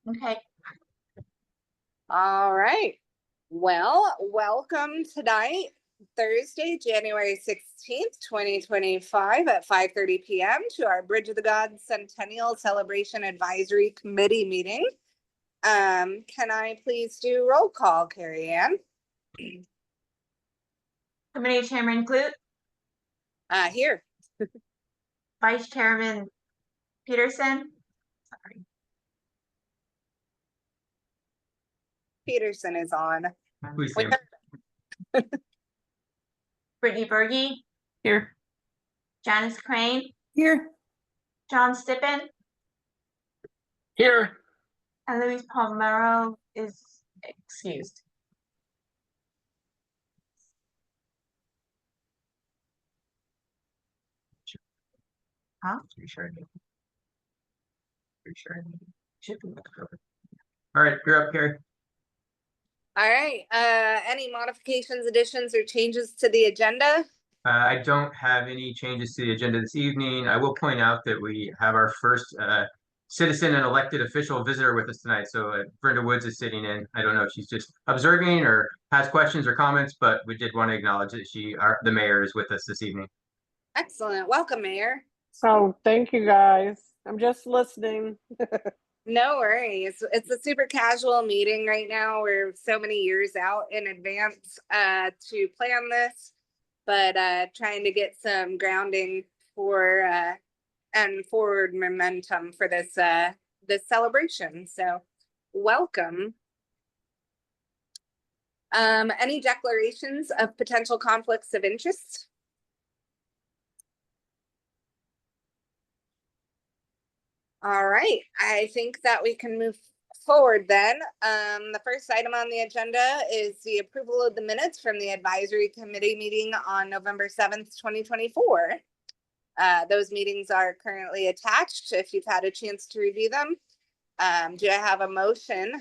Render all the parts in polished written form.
Okay. All right. Well, welcome tonight, Thursday, January 16th, 2025 at 5:30 p.m. to our Bridge of the Gods Centennial Celebration Advisory Committee meeting. Can I please do roll call, Carrie Ann? Committee Chairman Clute, Here. Vice Chairman Peterson. Sorry. Peterson is on. Please, Wait, Sam. Brittany Berge, Here. Janice Crane, Here. John Stippen, Here. and Luis Palmero is excused. Huh? All right, you're up, Carrie. all right. Any modifications, additions, or changes to the agenda? I don't have any changes to the agenda this evening. I will point out that we have our first citizen and elected official visitor with us tonight. So Brenda Woods is sitting in. I don't know if she's just observing or has questions or comments, but we did want to acknowledge that the mayor is with us this evening. Excellent. Welcome, Mayor. So thank you guys. I'm just listening. No worries. It's a super casual meeting right now. We're so many years out in advance to plan this, but trying to get some grounding for and forward momentum for this this celebration. So welcome. Any declarations of potential conflicts of interest? All right, I think that we can move forward then. The first item on the agenda is the approval of the minutes from the advisory committee meeting on November 7th, 2024. Those meetings are currently attached if you've had a chance to review them. Do I have a motion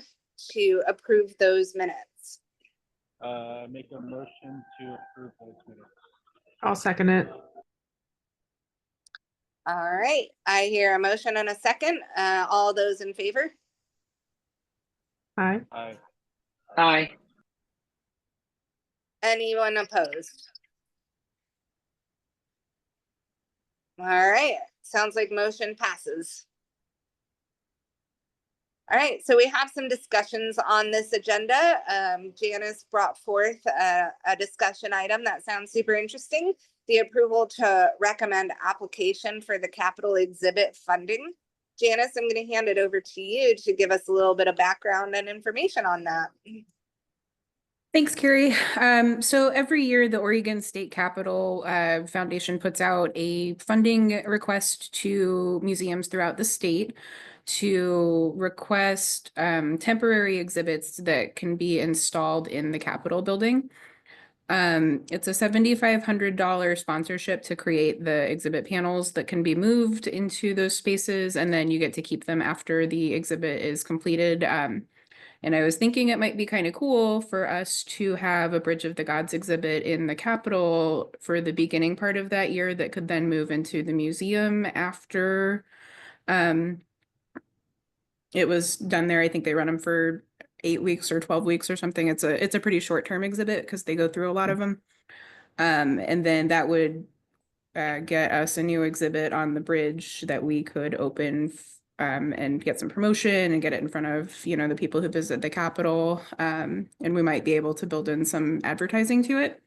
to approve those minutes? Make a motion to approve those minutes. I'll second it. All right, I hear a motion and a second. All those in favor? Aye. Aye. Aye. Anyone opposed? All right, sounds like motion passes. All right, so we have some discussions on this agenda. Janice brought forth a discussion item that sounds super interesting. The approval to recommend application for the capital exhibit funding. Janice, I'm going to hand it over to you to give us a little bit of background and information on that. Thanks, Carrie. So every year, the Oregon State Capitol Foundation puts out a funding request to museums throughout the state to request temporary exhibits that can be installed in the Capitol building. It's a $7,500 sponsorship to create the exhibit panels that can be moved into those spaces, and then you get to keep them after the exhibit is completed. And I was thinking it might be kind of cool for us to have a Bridge of the Gods exhibit in the Capitol for the beginning part of that year that could then move into the museum after it was done there. I think they run them for 8 weeks or 12 weeks or something. It's a pretty short-term exhibit because they go through a lot of them. And then that would get us a new exhibit on the bridge that we could open and get some promotion and get it in front of, the people who visit the Capitol. And we might be able to build in some advertising to it.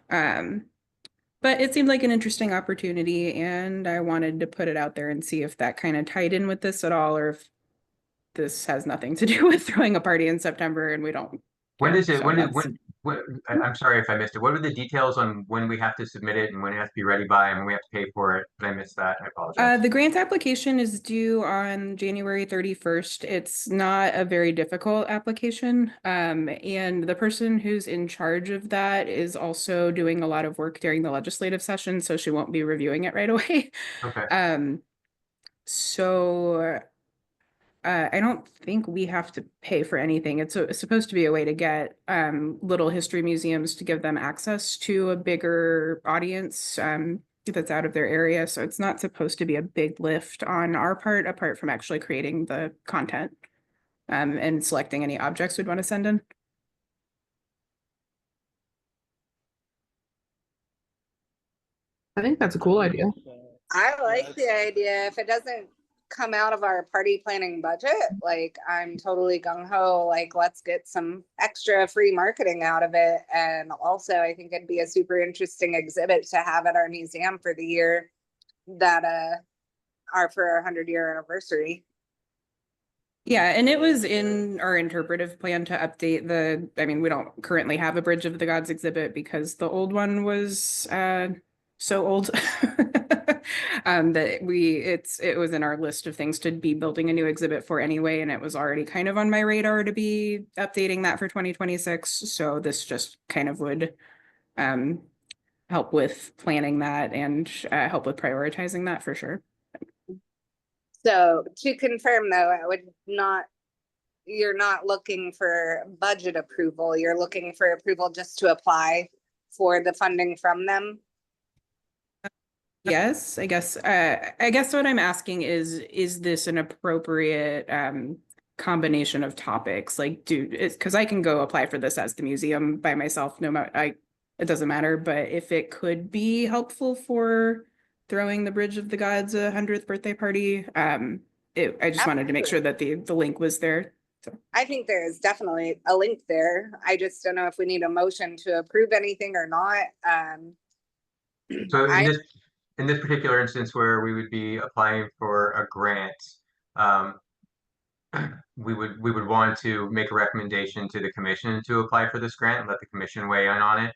But it seemed like an interesting opportunity, and I wanted to put it out there and see if that kind of tied in with this at all, or if this has nothing to do with throwing a party in September and we don't. When care. is it? So I'm sorry if I missed it. What are the details on when we have to submit it and when it has to be ready by and when we have to pay for it? Did I miss that? I apologize. The grant application is due on January 31st. It's not a very difficult application. And the person who's in charge of that is also doing a lot of work during the legislative session, so she won't be reviewing it right away. Okay. So I don't think we have to pay for anything. It's supposed to be a way to get little history museums to give them access to a bigger audience that's out of their area. So it's not supposed to be a big lift on our part, apart from actually creating the content. and selecting any objects we'd want to send in. I think that's a cool idea. I like the idea. If it doesn't come out of our party planning budget, like I'm totally gung ho, like let's get some extra free marketing out of it. And also I think it'd be a super interesting exhibit to have at our museum for the year that are for our 100-year anniversary. Yeah, and it was in our interpretive plan to update I mean, we don't currently have a Bridge of the Gods exhibit because the old one was so old. That it was in our list of things to be building a new exhibit for anyway, and it was already kind of on my radar to be updating that for 2026. So this just kind of would help with planning that and help with prioritizing that for sure. So to confirm though, you're not looking for budget approval. You're looking for approval just to apply for the funding from them. Yes, I guess what I'm asking is this an appropriate combination of topics? Like because I can go apply for this as the museum by myself, no matter it doesn't matter, but if it could be helpful for throwing the Bridge of the Gods 100th birthday party, I just wanted to make sure that the link was there. So. I think there is definitely a link there. I just don't know if we need a motion to approve anything or not. So in this particular instance where we would be applying for a grant, we would want to make a recommendation to the commission to apply for this grant and let the commission weigh in on it.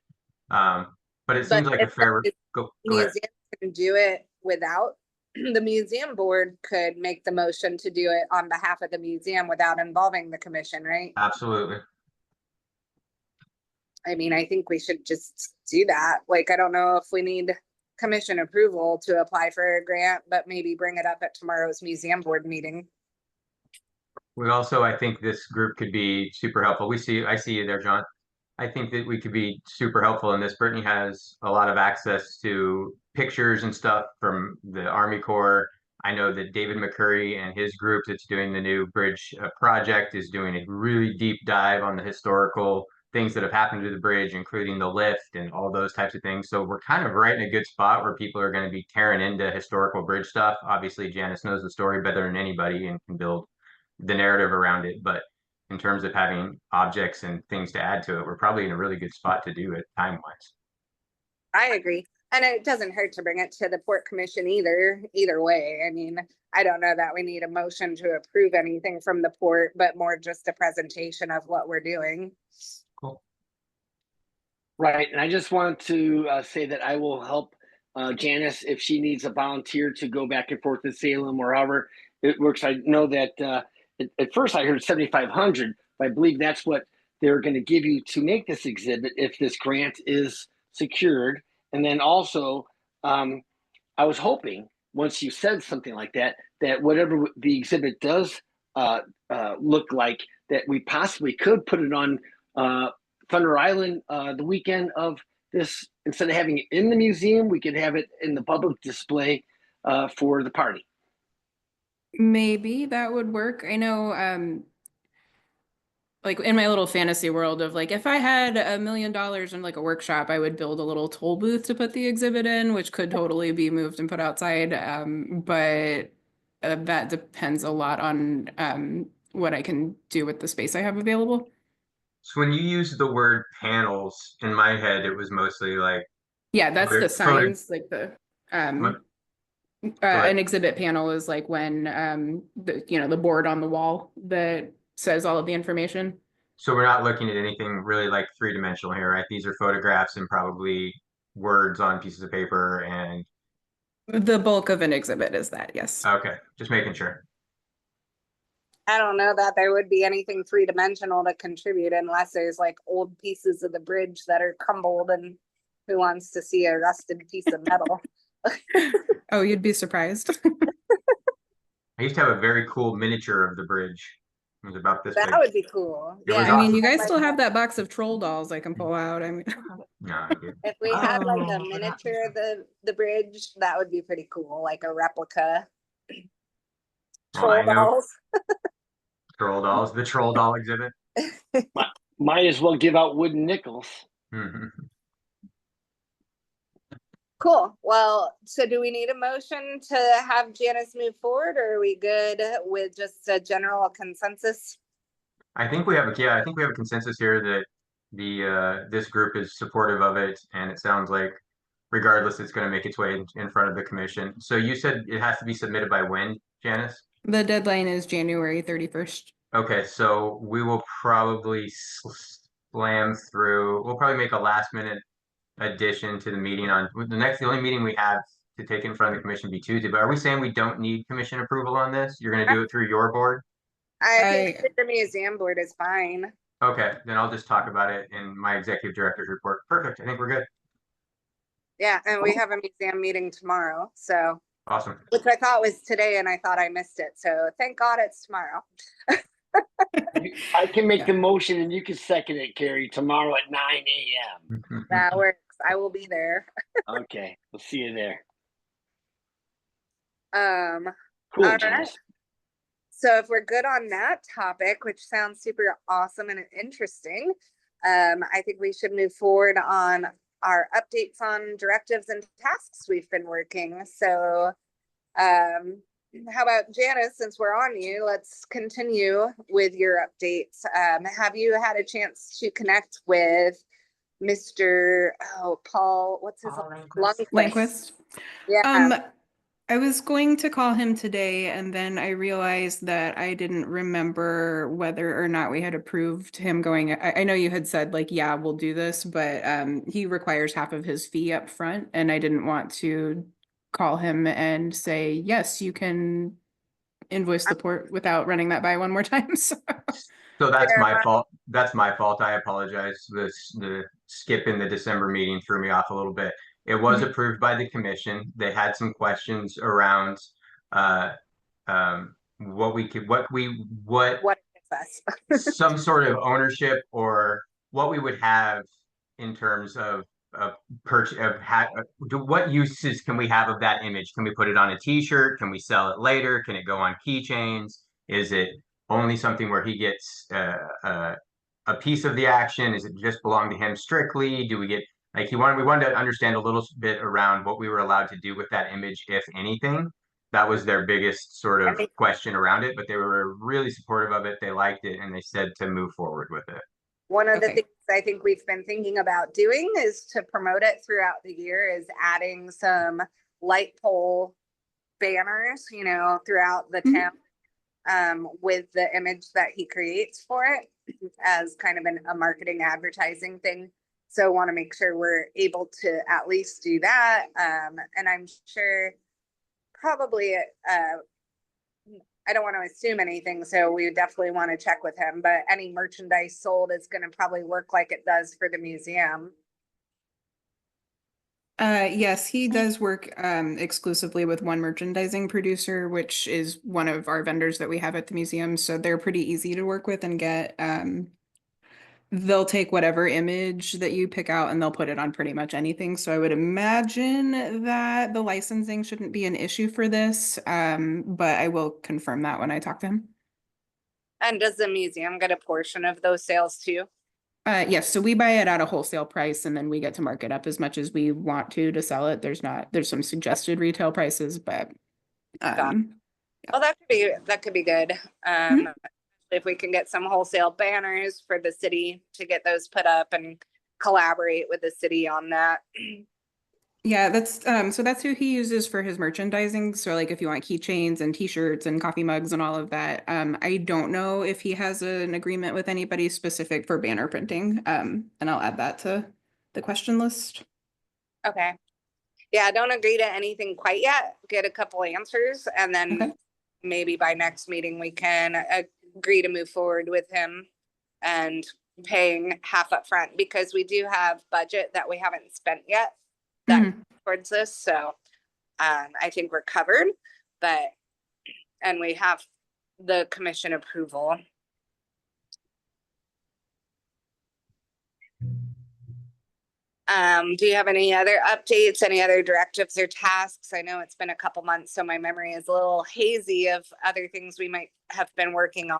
But it seems like a fair go ahead. Museum can do it without the museum board could make the motion to do it on behalf of the museum without involving the commission, right? Absolutely. I mean, I think we should just do that. Like, I don't know if we need commission approval to apply for a grant, but maybe bring it up at tomorrow's museum board meeting. We also, I think this group could be super helpful. I see you there, John. I think that we could be super helpful in this. Brittany has a lot of access to pictures and stuff from the Army Corps. I know that David McCurry and his group that's doing the new bridge project is doing a really deep dive on the historical things that have happened to the bridge, including the lift and all those types of things. So we're kind of right in a good spot where people are going to be tearing into historical bridge stuff. Obviously, Janice knows the story better than anybody and can build the narrative around it. But in terms of having objects and things to add to it, we're probably in a really good spot to do it time-wise. I agree. And it doesn't hurt to bring it to the Port Commission either way. I mean, I don't know that we need a motion to approve anything from the port, but more just a presentation of what we're doing. Cool. Right. And I just want to say that I will help Janice if she needs a volunteer to go back and forth to Salem, wherever it works. I know that at first I heard 7,500, but I believe that's what they're going to give you to make this exhibit if this grant is secured. And then also, I was hoping once you said something like that, that whatever the exhibit does look like, that we possibly could put it on Thunder Island the weekend of this. Instead of having it in the museum, we could have it in the public display for the party. Maybe that would work. I know, like in my little fantasy world of like, if I had $1 million in like a workshop, I would build a little toll booth to put the exhibit in, which could totally be moved and put outside. But that depends a lot on what I can do with the space I have available. So when you use the word panels, in my head, it was mostly like, yeah, that's the signs, like the an exhibit panel is like when the board on the wall that says all of the information. So we're not looking at anything really like three-dimensional here, right? These are photographs and probably words on pieces of paper, and the bulk of an exhibit is that, yes. Okay, just making sure. I don't know that there would be anything three-dimensional to contribute unless there's like old pieces of the bridge that are crumbled and who wants to see a rusted piece of metal. Oh, you'd be surprised. I used to have a very cool miniature of the bridge. It was about this That big. would be cool. It was I mean, awesome. you guys still have that box of troll dolls I can pull out. I mean, No, If we had like a Oh, miniature of the bridge, that would be pretty cool, like a replica. Well, I Troll know dolls. Troll dolls, the troll doll exhibit. Might as well give out wooden nickels. Mhm. Cool. Well, so do we need a motion to have Janice move forward, or are we good with just a general consensus? I think we have a consensus here that this group is supportive of it, and it sounds like regardless, it's going to make its way in front of the commission. So you said it has to be submitted by when, Janice? The deadline is January 31st. Okay, so we will probably slam through. We'll probably make a last minute addition to the meeting on the only meeting we have to take in front of the commission be Tuesday. But are we saying we don't need commission approval on this? You're going to do it through your board? I think the museum board is fine. Okay, then I'll just talk about it in my executive director's report. Perfect. I think we're good. Yeah, and we have a museum meeting tomorrow, so. Awesome. Which I thought was today and I thought I missed it, so thank God it's tomorrow. I can make the motion and you can second it, Carrie, tomorrow at 9 a.m. That works. I will be there. Okay, we'll see you there. All Cool, right. Janice. So if we're good on that topic, which sounds super awesome and interesting, I think we should move forward on our updates on directives and tasks we've been working. So how about Janice, since we're on you, let's continue with your updates. Have you had a chance to connect with Mr. Paul, what's his Paul Lundquist? Landquist. Yeah. I was going to call him today, and then I realized that I didn't remember whether or not we had approved him going. I know you had said like, yeah, we'll do this, but he requires half of his fee up front, and I didn't want to call him and say, yes, you can invoice the port without running that by one more time. So that's my fault. That's my fault. I apologize. The skip in the December meeting threw me off a little bit. It was approved by the commission. They had some questions around what What is us? some sort of ownership or what we would have in terms of what uses can we have of that image? Can we put it on a t-shirt? Can we sell it later? Can it go on keychains? Is it only something where he gets a piece of the action? Is it just belong to him strictly? Do we get like we wanted to understand a little bit around what we were allowed to do with that image, if anything. That was their biggest sort of question around it, but they were really supportive of it. They liked it, and they said to move forward with it. One of the things I think we've been thinking about doing is to promote it throughout the year is adding some light pole banners, throughout the town with the image that he creates for it as kind of a marketing advertising thing. So want to make sure we're able to at least do that. And I'm sure probably I don't want to assume anything, so we definitely want to check with him, but any merchandise sold is going to probably work like it does for the museum. Yes, he does work exclusively with one merchandising producer, which is one of our vendors that we have at the museum. So they're pretty easy to work with and get. They'll take whatever image that you pick out and they'll put it on pretty much anything. So I would imagine that the licensing shouldn't be an issue for this, but I will confirm that when I talk to him. And does the museum get a portion of those sales too? Yes, so we buy it at a wholesale price and then we get to mark it up as much as we want to sell it. There's some suggested retail prices, but well, that could be good. If we can get some wholesale banners for the city to get those put up and collaborate with the city on that. Yeah, that's so that's who he uses for his merchandising. So like if you want keychains and t-shirts and coffee mugs and all of that. I don't know if he has an agreement with anybody specific for banner printing. And I'll add that to the question list. Okay. Yeah, don't agree to anything quite yet. Get a couple answers and then maybe by next meeting we can agree to move forward with him and paying half up front because we do have budget that we haven't spent yet towards this. So I think we're covered, and we have the commission approval. Do you have any other updates, any other directives or tasks? I know it's been a couple months, so my memory is a little hazy of other things we might have been working on.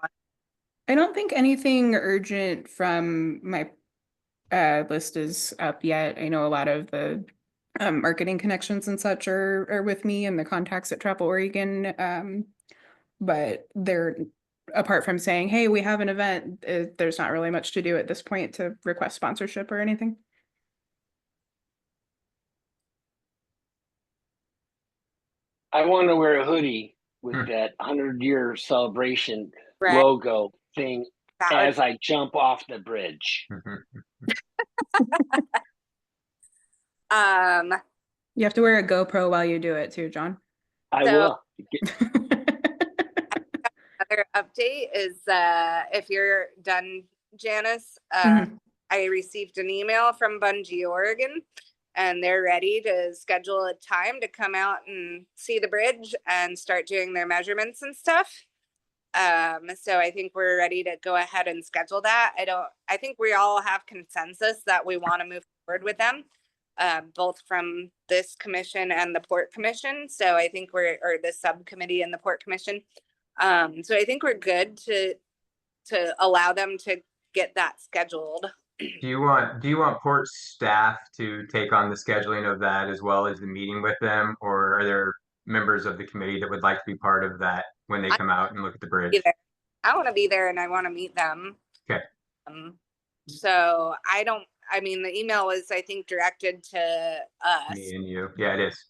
I don't think anything urgent from my list is up yet. I know a lot of the marketing connections and such are with me and the contacts at Travel Oregon. But they're apart from saying, hey, we have an event, there's not really much to do at this point to request sponsorship or anything. I want to wear a hoodie with Hmm. that 100-year celebration Right. logo thing That would- as I jump off the bridge. You have to wear a GoPro while you do it too, John. I So- will. Other update is if you're done, Janice, Mhm. I received an email from Bungee, Oregon, and they're ready to schedule a time to come out and see the bridge and start doing their measurements and stuff. So I think we're ready to go ahead and schedule that. I think we all have consensus that we want to move forward with them, both from this commission and the Port Commission. So I think or the subcommittee and the Port Commission. So I think we're good to allow them to get that scheduled. Do you want Port staff to take on the scheduling of that as well as the meeting with them, or are there members of the committee that would like to be part of that when they come out and look at the bridge? I want to be there and I want to meet them. Okay. So I mean, the email was, I think, directed to us. Me and you. Yeah, it is.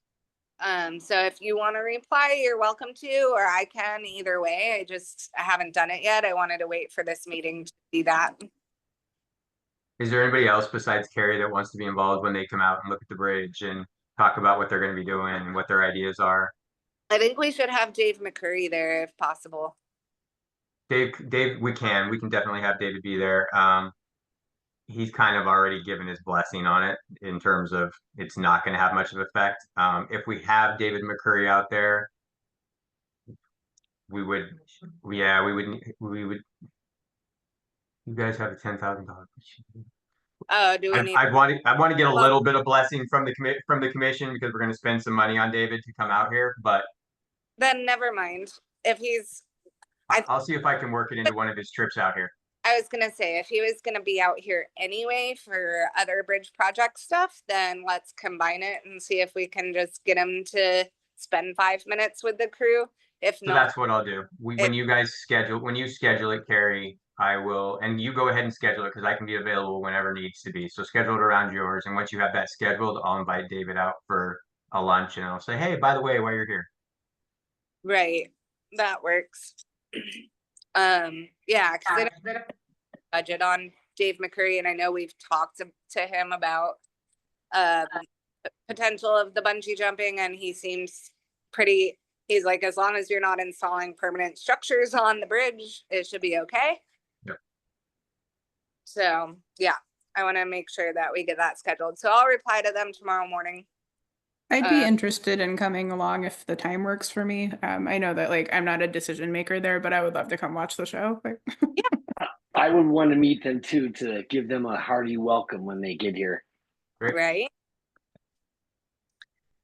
So if you want to reply, you're welcome to, or I can, either way. I haven't done it yet. I wanted to wait for this meeting to see that. Is there anybody else besides Carrie that wants to be involved when they come out and look at the bridge and talk about what they're going to be doing and what their ideas are? I think we should have Dave McCurry there if possible. Dave, we can definitely have David be there. He's kind of already given his blessing on it in terms of it's not going to have much of effect. If we have David McCurry out there, we would. You guys have a $10,000. Oh, do we need? I want to get a little bit of blessing from the commission because we're going to spend some money on David to come out here. But Then never mind. If he's, I'll see if I can work it into one of his trips out here. I was gonna say, if he was gonna be out here anyway for other bridge project stuff, then let's combine it and see if we can just get him to spend 5 minutes with the crew. If So not, that's what I'll do. When you schedule it, Carrie, I will, and you go ahead and schedule it because I can be available whenever needs to be. So schedule it around yours. And once you have that scheduled, I'll invite David out for a lunch and I'll say, hey, by the way, while you're here. right, that works. Yeah, because I don't have a budget on Dave McCurry, and I know we've talked to him about potential of the bungee jumping, and he seems pretty. He's like, as long as you're not installing permanent structures on the bridge, it should be okay. Yep. So yeah, I want to make sure that we get that scheduled. So I'll reply to them tomorrow morning. I'd be interested in coming along if the time works for me. I know that like I'm not a decision maker there, but I would love to come watch the show. I would want to meet them too, to give them a hearty welcome when they get here. Great. Right.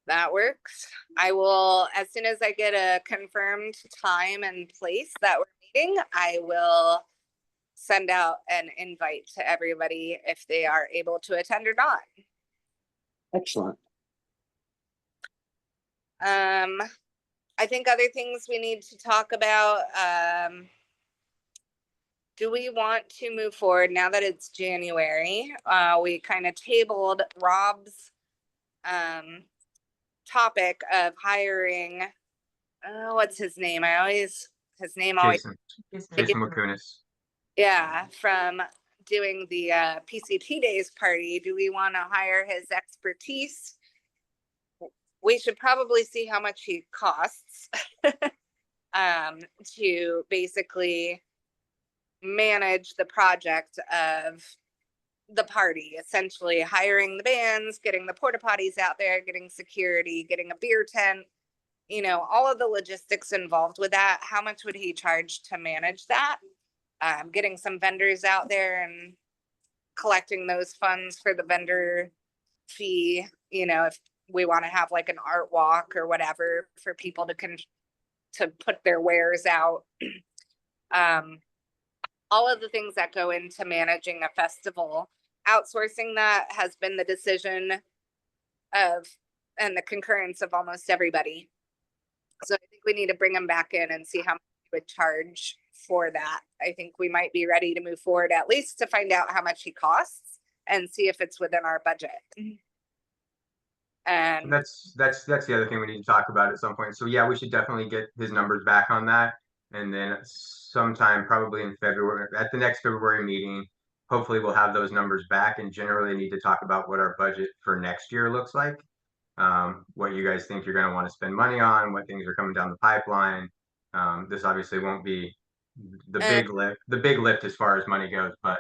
That works. I will, as soon as I get a confirmed time and place that we're meeting, I will send out an invite to everybody if they are able to attend or not. Excellent. I think other things we need to talk about, do we want to move forward now that it's January? We kind of tabled Rob's topic of hiring, what's his name? His name always. Jason Wakunis. Yeah, from doing the PCT Days party. Do we want to hire his expertise? We should probably see how much he costs to basically manage the project of the party, essentially hiring the bands, getting the porta potties out there, getting security, getting a beer tent, all of the logistics involved with that. How much would he charge to manage that? Getting some vendors out there and collecting those funds for the vendor fee, if we want to have like an art walk or whatever for people to put their wares out. all of the things that go into managing a festival. Outsourcing that has been the decision of and the concurrence of almost everybody. So I think we need to bring him back in and see how much he would charge for that. I think we might be ready to move forward, at least to find out how much he costs and see if it's within our budget. And That's the other thing we need to talk about at some point. So yeah, we should definitely get his numbers back on that. And then sometime probably in February, at the next February meeting, hopefully we'll have those numbers back and generally need to talk about what our budget for next year looks like. What you guys think you're going to want to spend money on, what things are coming down the pipeline. This obviously won't be the big lift as far as money goes, but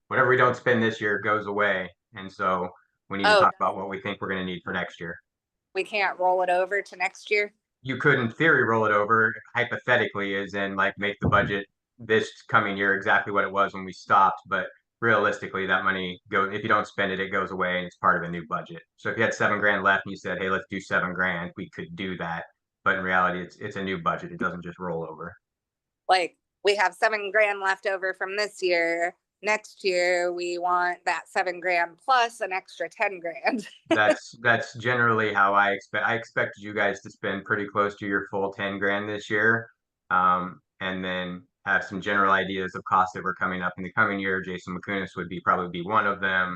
whatever we don't spend this year goes away. And so we need to talk about what we think we're going to need for next year. we can't roll it over to next year. You could, in theory, roll it over hypothetically, as in like make the budget this coming year exactly what it was when we stopped. But realistically, that money goes, if you don't spend it, it goes away and it's part of a new budget. So if you had $7,000 left and you said, hey, let's do $7,000, we could do that. But in reality, it's a new budget. It doesn't just roll over. Like we have $7,000 left over from this year. Next year, we want that $7,000 plus an extra $10,000. That's generally how I expected you guys to spend pretty close to your full $10,000 this year. And then have some general ideas of costs that were coming up in the coming year. Jason McCunis would probably be one of them.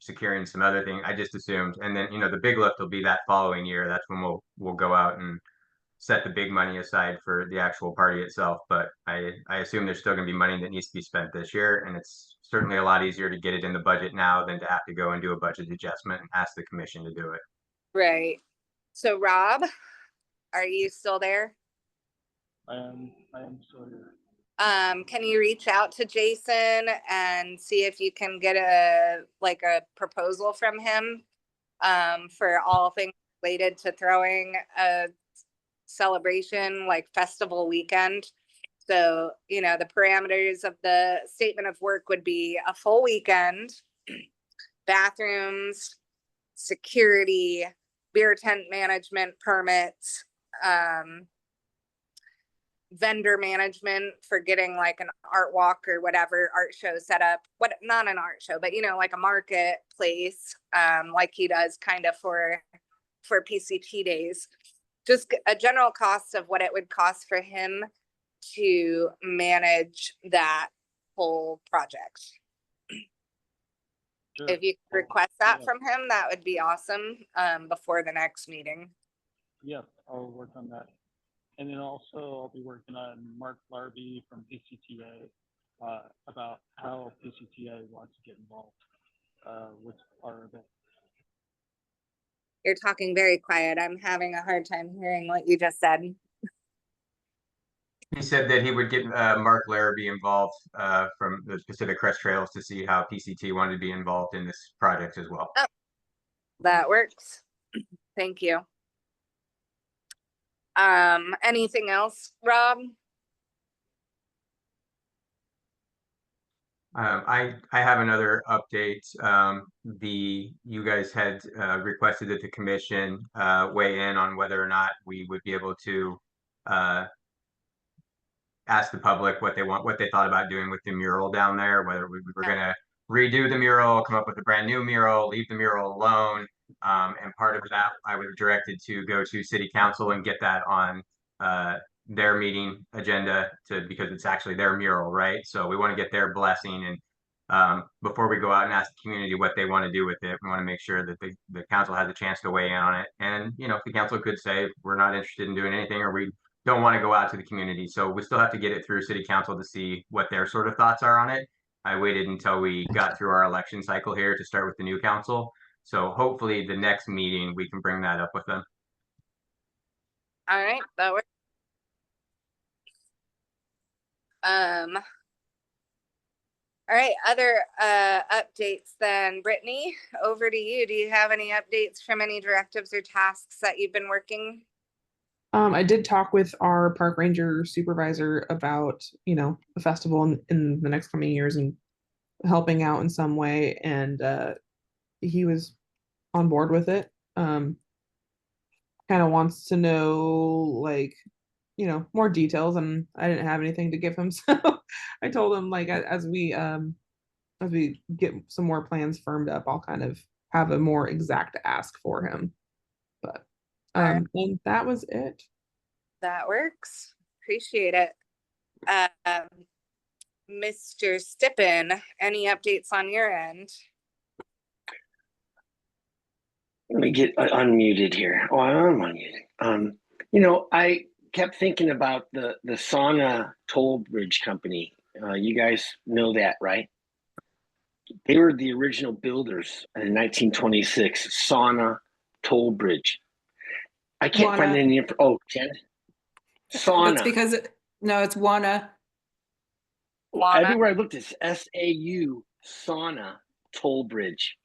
Securing some other things. I just assumed, and then the big lift will be that following year. That's when we'll go out and set the big money aside for the actual party itself. But I assume there's still going to be money that needs to be spent this year, and it's certainly a lot easier to get it in the budget now than to have to go and do a budget adjustment and ask the commission to do it. Right. So Rob, are you still there? I am still here. Can you reach out to Jason and see if you can get a proposal from him for all things related to throwing a celebration like festival weekend? So, the parameters of the statement of work would be a full weekend, bathrooms, security, beer tent management permits, vendor management for getting like an art walk or whatever art show set up, not an art show, but like a marketplace, like he does kind of for PCT days. Just a general cost of what it would cost for him to manage that whole project. Sure. If you could request that Yeah. from him, that would be awesome before the next meeting. Yeah, I'll work on that. And then also I'll be working on Mark Larby from PCTA about how PCTA wants to get involved with our event. You're talking very quiet. I'm having a hard time hearing what you just said. He said that he would get Mark Larrabee involved from the Pacific Crest Trails to see how PCT wanted to be involved in this project as well. Oh, that works. Thank you. Anything else, Rob? I have another update. You guys had requested that the commission weigh in on whether or not we would be able to ask the public what they thought about doing with the mural down there, whether we were going to redo the mural, come up with a brand new mural, leave the mural alone. And part of that, I was directed to go to city council and get that on their meeting agenda because it's actually their mural, right? So we want to get their blessing. And before we go out and ask the community what they want to do with it, we want to make sure that the council has a chance to weigh in on it. And, if the council could say, we're not interested in doing anything, or we don't want to go out to the community. So we still have to get it through city council to see what their sort of thoughts are on it. I waited until we got through our election cycle here to start with the new council. So hopefully the next meeting, we can bring that up with them. All right, that works. All right, other updates then. Brittany, over to you. Do you have any updates from any directives or tasks that you've been working? I did talk with our park ranger supervisor about, the festival in the next coming years and helping out in some way. And he was on board with it. Kind of wants to know, more details, and I didn't have anything to give him. So I told him like as we get some more plans firmed up, I'll kind of have a more exact ask for him. But All right. and that was it. That works. Appreciate it. Mr. Stippen, any updates on your end? Let me get unmuted here. Oh, I'm unmuted. I kept thinking about the Sauna Toll Bridge Company. You guys know that, right? They were the original builders in 1926, Sauna Toll Bridge. I can't find any info. Oh, Jen? Sauna. That's because no, it's Wanna. Everywhere I looked, it's SAU, Sauna Toll Bridge.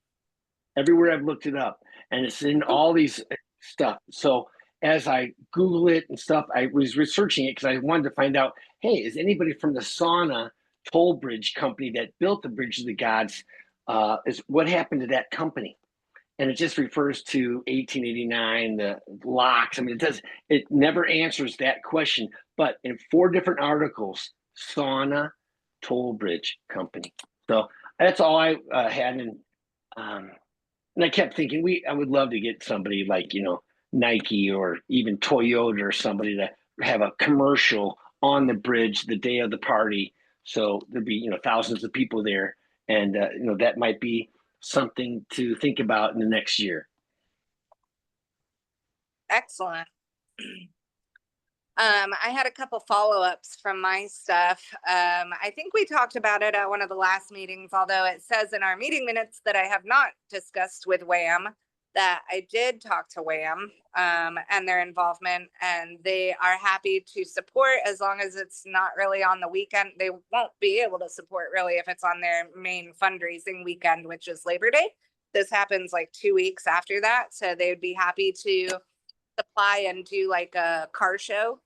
Everywhere I've looked it up, and it's in all these stuff. So as I Google it and stuff, I was researching it because I wanted to find out, hey, is anybody from the Sauna Toll Bridge Company that built the Bridge of the Gods? Is what happened to that company? And it just refers to 1889, the locks. I mean, it never answers that question. But in 4 different articles, Sauna Toll Bridge Company. So that's all I had. And I kept thinking, I would love to get somebody like, Nike or even Toyota or somebody to have a commercial on the bridge the day of the party. So there'd be, thousands of people there. And, that might be something to think about in the next year. Excellent. I had a couple follow-ups from my stuff. I think we talked about it at one of the last meetings, although it says in our meeting minutes that I have not discussed with WHAM that I did talk to WHAM and their involvement, and they are happy to support as long as it's not really on the weekend. They won't be able to support really if it's on their main fundraising weekend, which is Labor Day. This happens like 2 weeks after that, so they would be happy to supply and do like a car show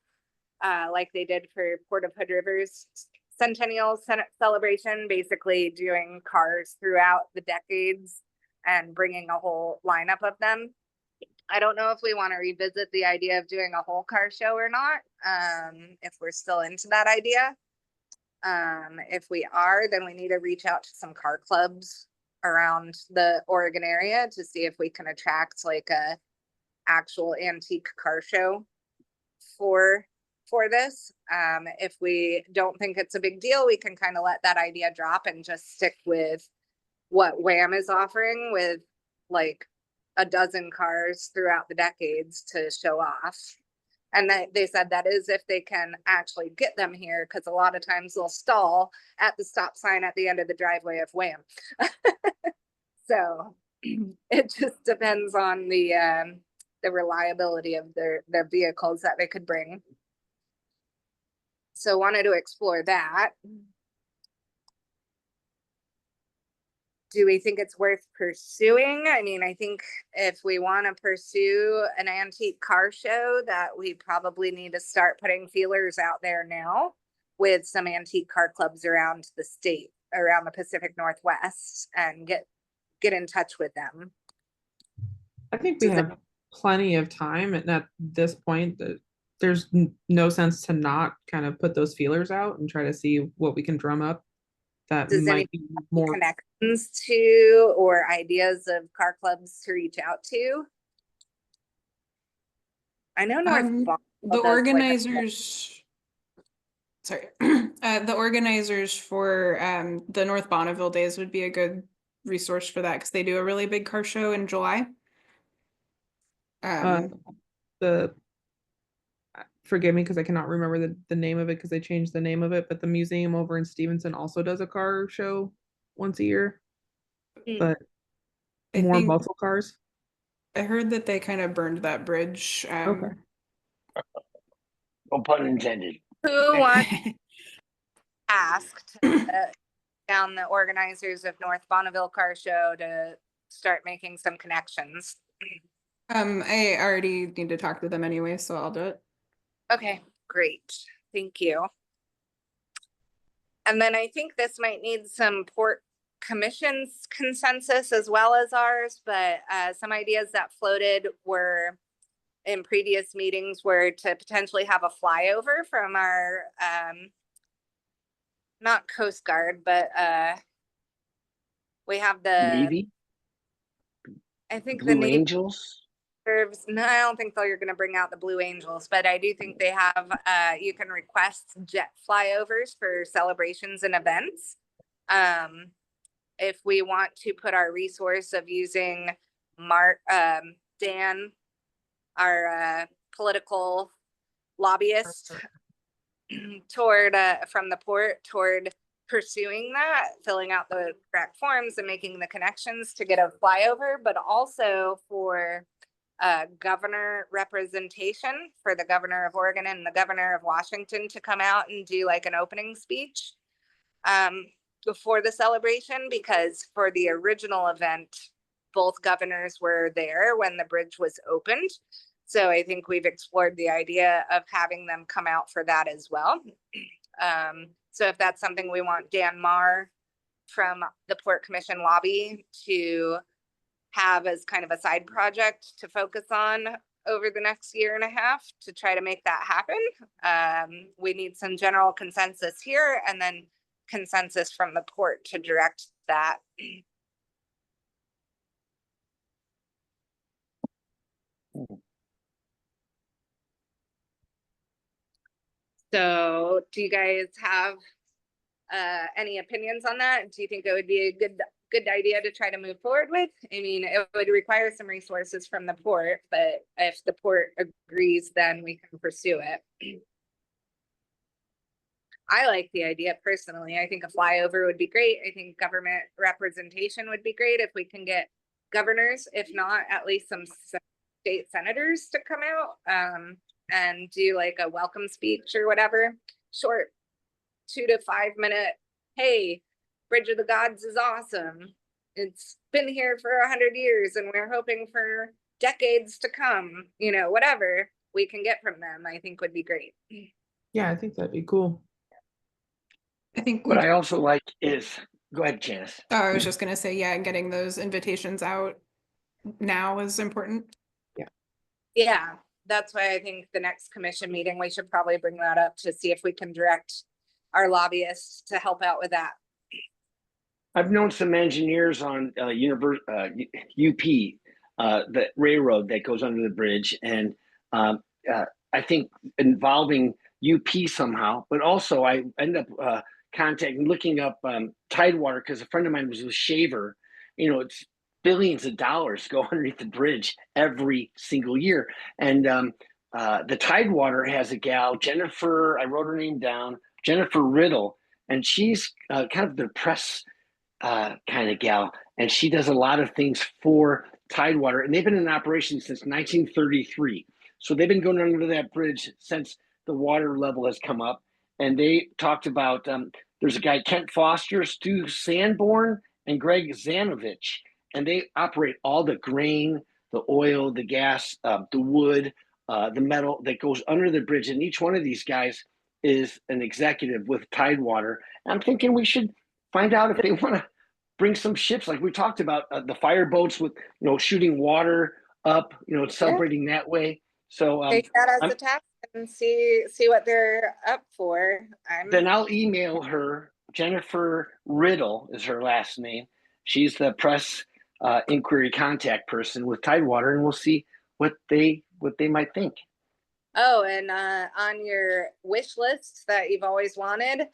like they did for Port of Hood River's Centennial celebration, basically doing cars throughout the decades and bringing a whole lineup of them. I don't know if we want to revisit the idea of doing a whole car show or not, if we're still into that idea. If we are, then we need to reach out to some car clubs around the Oregon area to see if we can attract like a actual antique car show for this. If we don't think it's a big deal, we can kind of let that idea drop and just stick with what WHAM is offering with like a dozen cars throughout the decades to show off. And they said that is if they can actually get them here, because a lot of times they'll stall at the stop sign at the end of the driveway of WHAM. So it just depends on the reliability of their vehicles that they could bring. So wanted to explore that. Do we think it's worth pursuing? I mean, I think if we want to pursue an antique car show, that we probably need to start putting feelers out there now with some antique car clubs around the state, around the Pacific Northwest, and get in touch with them. I think we have plenty of time, and at this point, there's no sense to not kind of put those feelers out and try to see what we can drum up. That might be more connections to or ideas of car clubs to reach out to. I know the organizers. Sorry, the organizers for the North Bonneville Days would be a good resource for that because they do a really big car show in July. Forgive me because I cannot remember the name of it because they changed the name of it, but the museum over in Stevenson also does a car show once a year, but more muscle cars. I heard that they kind of burned that bridge. Okay. No pun intended. Who wants asked down the organizers of North Bonneville Car Show to start making some connections? I already need to talk to them anyway, so I'll do it. Okay, great. Thank you. And then I think this might need some Port Commission's consensus as well as ours, but some ideas that floated were in previous meetings were to potentially have a flyover from our not Coast Guard, but we have the, Navy, I think the Blue Navy Angels. serves, no, I don't think you're gonna bring out the Blue Angels, but I do think they have, you can request jet flyovers for celebrations and events. If we want to put our resource of using Dan, our political lobbyist, toward from the port toward pursuing that, filling out the correct forms and making the connections to get a flyover, but also for governor representation for the governor of Oregon and the governor of Washington to come out and do like an opening speech before the celebration, because for the original event, both governors were there when the bridge was opened. So I think we've explored the idea of having them come out for that as well. So if that's something we want Dan Marr from the Port Commission lobby to have as kind of a side project to focus on over the next year and a half to try to make that happen, we need some general consensus here and then consensus from the port to direct that. So do you guys have any opinions on that? Do you think it would be a good idea to try to move forward with? I mean, it would require some resources from the port, but if the port agrees, then we can pursue it. I like the idea personally. I think a flyover would be great. I think government representation would be great if we can get governors, if not at least some state senators to come out and do like a welcome speech or whatever. Short 2 to 5 minute, hey, Bridge of the Gods is awesome. It's been here for 100 years and we're hoping for decades to come, you know, whatever we can get from them, I think would be great. Yeah, I think that'd be cool. I think What I also like is, go ahead, Janice. oh, I was just gonna say, yeah, getting those invitations out now is important. Yeah, that's why I think the next commission meeting, we should probably bring that up to see if we can direct our lobbyists to help out with that. I've known some engineers on UP, the railroad that goes under the bridge, and I think involving UP somehow, but also I end up looking up Tidewater because a friend of mine was a shaver. You know, it's billions of dollars go underneath the bridge every single year, and the Tidewater has a gal, Jennifer. I wrote her name down, Jennifer Riddle, and she's kind of the press kind of gal, and she does a lot of things for Tidewater, and they've been in operation since 1933. So they've been going under that bridge since the water level has come up. And they talked about there's a guy, Kent Foster, Stu Sanborn, and Greg Zanovich, and they operate all the grain, the oil, the gas, the wood, the metal that goes under the bridge. And each one of these guys is an executive with Tidewater. And I'm thinking we should find out if they want to bring some ships like we talked about, the fire boats with, you know, shooting water up, you know, celebrating that way. So Take that as a task and see what they're up for. Then I'll email her. Jennifer Riddle is her last name. She's the press inquiry contact person with Tidewater, and we'll see what they might think. Oh, and on your wish list that you've always wanted,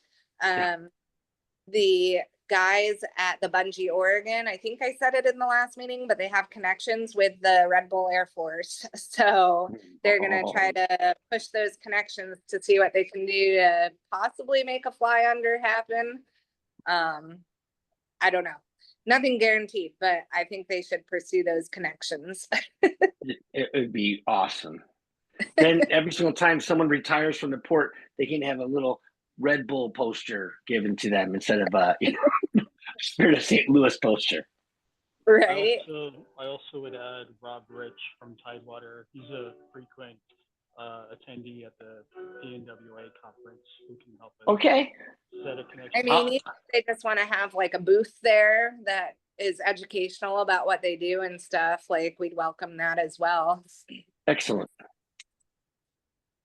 the guys at the Bungee, Oregon, I think I said it in the last meeting, but they have connections with the Red Bull Air Force. So they're going to try to push those connections to see what they can do to possibly make a fly under happen. I don't know. Nothing guaranteed, but I think they should pursue those connections. It would be awesome. Then every single time someone retires from the port, they can have a little Red Bull poster given to them instead of Spirit of St. Louis poster. Right. I also would add Rob Rich from Tidewater. He's a frequent attendee at the PNWA conference who can help us set a connection. I mean, they just want to have like a booth there that is educational about what they do and stuff. Like, we'd welcome that as well. Excellent.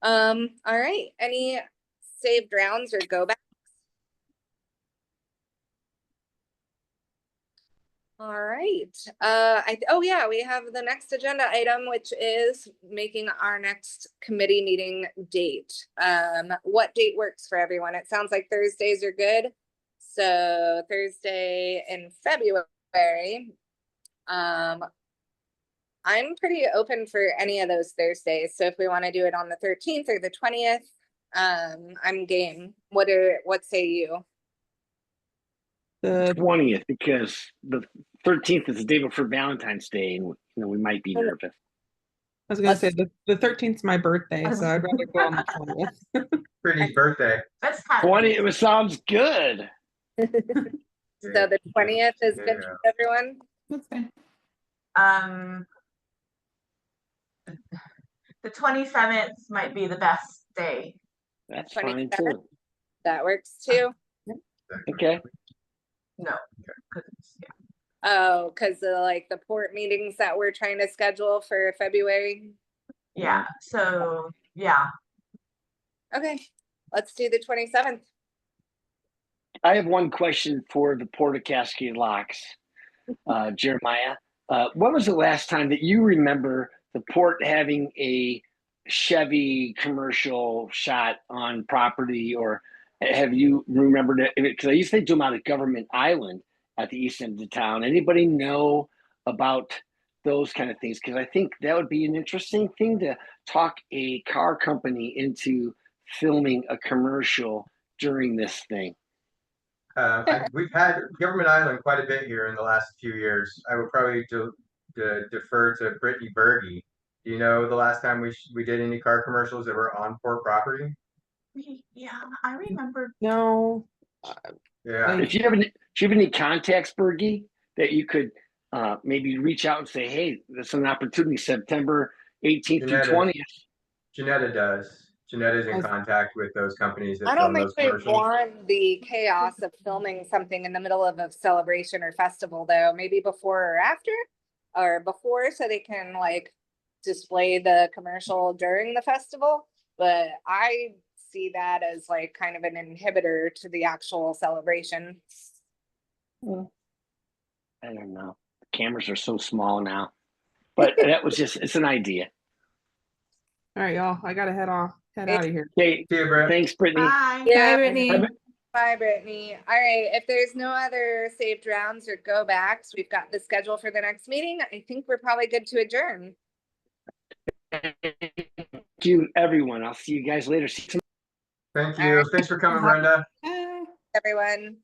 All right. Any saved rounds or go backs? All right. Oh yeah, we have the next agenda item, which is making our next committee meeting date. What date works for everyone? It sounds like Thursdays are good. So Thursday in February. I'm pretty open for any of those Thursdays. So if we want to do it on the 13th or the 20th, I'm game. What say you? The 20th, because the 13th is the day before Valentine's Day, and we might be nervous. I was gonna say the 13th is my birthday, so I'd rather go on the 20th. Pretty birthday. Let's have 20, it. it sounds good. So the 20th is good Yeah. for everyone. That's fine. The 27th might be the best day. That's 27th? fine too. That works too. Okay. No, 'cause it's- yeah. Oh, because like the port meetings that we're trying to schedule for February. Yeah, so yeah. Okay, let's do the 27th. I have one question for the Port of Cascade Locks, Jeremiah. When was the last time that you remember the port having a Chevy commercial shot on property, or have you remembered it? Because I used to do them out at Government Island at the east end of the town. Anybody know about those kind of things? Because I think that would be an interesting thing to talk a car company into filming a commercial during this thing. We've had Government Island quite a bit here in the last few years. I would probably defer to Brittany Berge. Do you know the last time we did any car commercials that were on port property? Yeah, I remember. No. Yeah. If you have any contacts, Bergie, that you could maybe reach out and say, hey, there's an opportunity September 18th through 20th. Janetta does. Janetta's in I've- contact with those companies I that don't film think those we commercials. want the chaos of filming something in the middle of a celebration or festival, though. Maybe before or after, or before, so they can like display the commercial during the festival. But I see that as like kind of an inhibitor to the actual celebration. I don't know. The cameras are so small now. But that was it's an idea. All right, y'all. I gotta head out of here. Okay, See you, Brett. thanks, Brittany. Bye. Yeah. Bye, Brittany. Bye, Brittany. All right. If there's no other saved rounds or go backs, we've got the schedule for the next meeting. I think we're probably good to adjourn. Thank you, everyone. I'll see you guys later. See you Thank you. Thanks for coming, Brenda. Bye. Everyone.